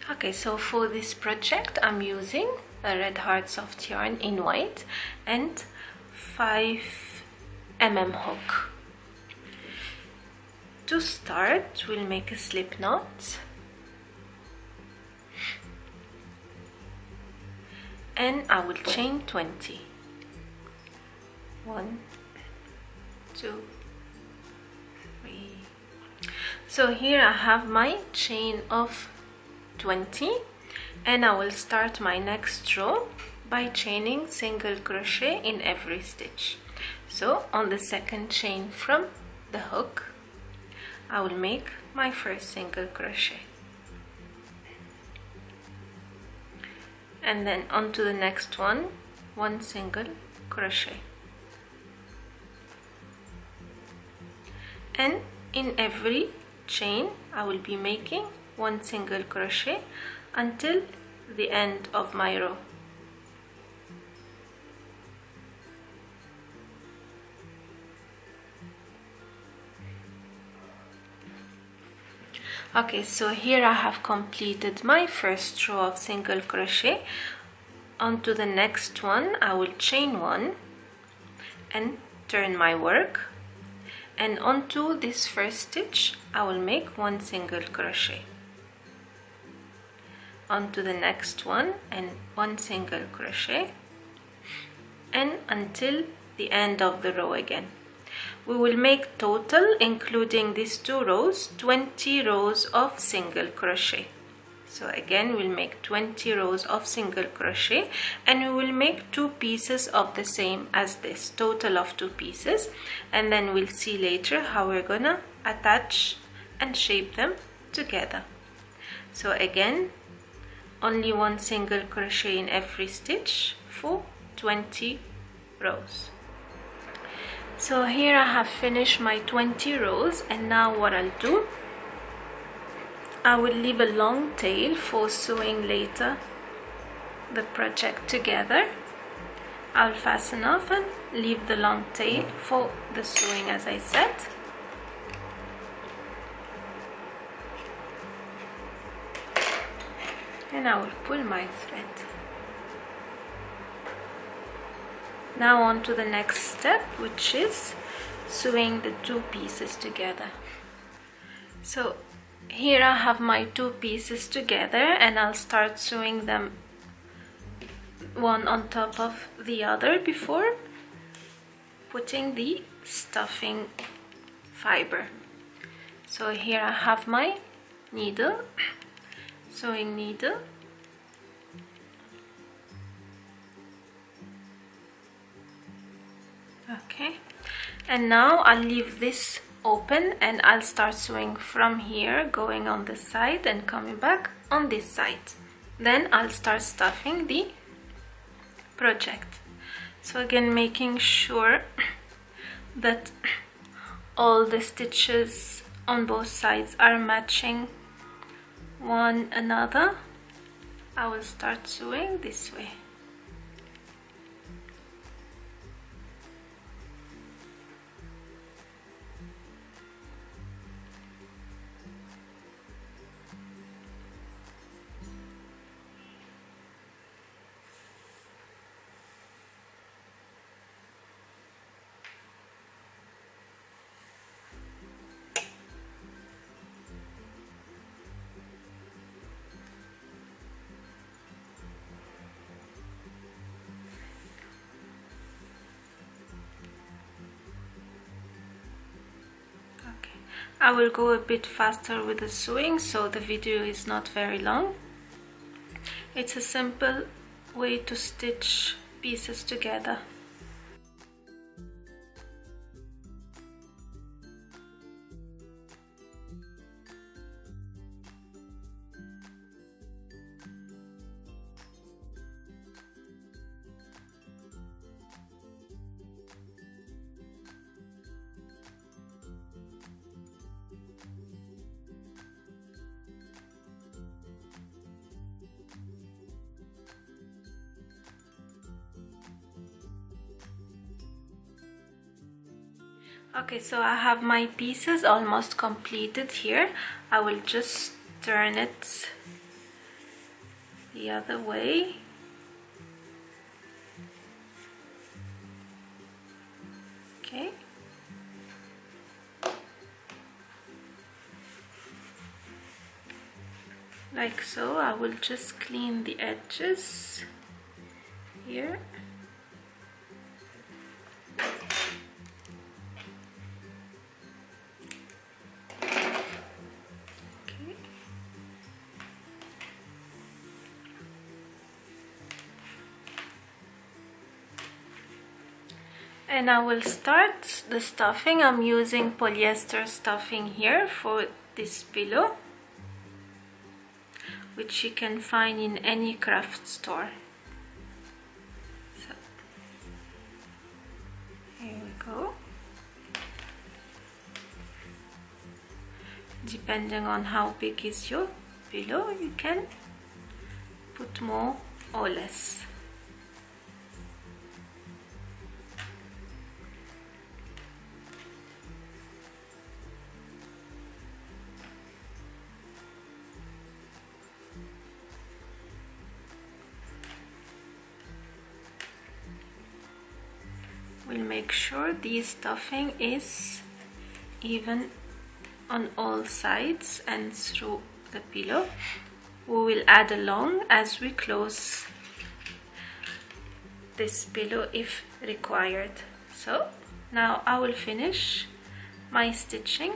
Okay, so for this project I'm using a red heart soft yarn in white and 5 mm hook. To start, we'll make a slip knot and I will chain 20. 1, 2, 3. So here I have my chain of 20 and I will start my next row by chaining single crochet in every stitch. So on the second chain from the hook I will make my first single crochet, and then onto the next one, 1 single crochet, and in every chain I will be making 1 single crochet until the end of my row. Okay, so here I have completed my first row of single crochet. Onto the next one I will chain 1 and turn my work, and onto this first stitch I will make 1 single crochet, onto the next one and 1 single crochet, and until the end of the row again. We will make total, including these 2 rows, 20 rows of single crochet. So again we'll make 20 rows of single crochet, and we will make 2 pieces of the same as this, total of 2 pieces, and then we'll see later how we're gonna attach and shape them together. So again, only 1 single crochet in every stitch for 20 rows. So here I have finished my 20 rows, and now what I'll do, I will leave a long tail for sewing later the project together. I'll fasten off and leave the long tail for the sewing, as I said. And I will pull my thread. Now on to the next step, which is sewing the 2 pieces together. So here I have my 2 pieces together, and I'll start sewing them one on top of the other before putting the stuffing fiber. So here I have my needle, sewing needle, okay, and now I'll leave this open and I'll start sewing from here, going on this side and coming back on this side. Then I'll start stuffing the project. So again, making sure that all the stitches on both sides are matching one another. I will start sewing this way. I will go a bit faster with the sewing so the video is not very long. It's a simple way to stitch pieces together. Okay, so I have my pieces almost completed here. I will just turn it the other way. Okay. Like so. I will just clean the edges here. And I will start the stuffing. I'm using polyester stuffing here for this pillow, which you can find in any craft store. So, here we go. Depending on how big is your pillow, you can put more or less. We'll make sure the stuffing is even on all sides and through the pillow. We will add along as we close this pillow if required. So now I will finish my stitching.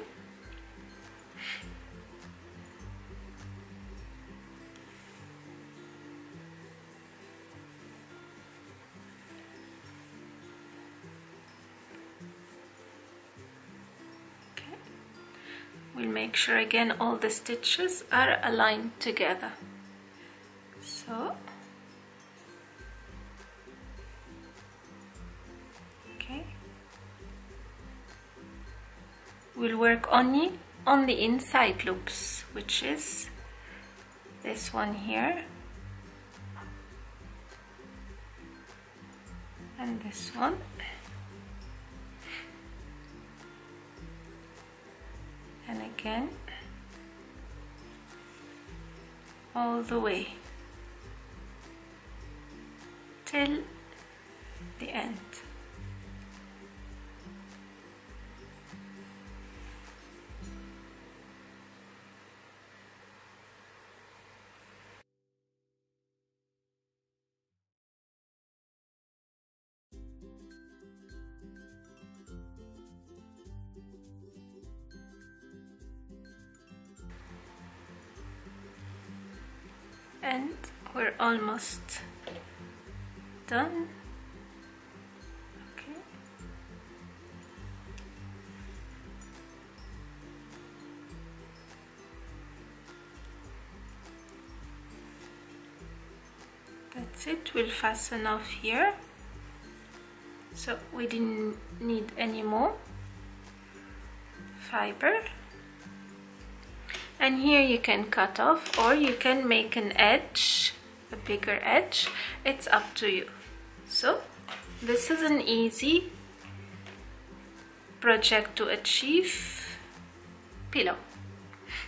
We'll make sure again all the stitches are aligned together. So, okay. We'll work only on the inside loops, which is this one here and this one. And again, all the way till the end. And we're almost done. Okay. That's it. We'll fasten off here. So we didn't need any more fiber. And here you can cut off, or you can make an edge, a bigger edge. It's up to you. So this is an easy project to achieve pillow.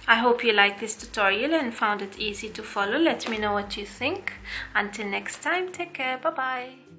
I hope you liked this tutorial and found it easy to follow. Let me know what you think. Until next time, take care. Bye bye.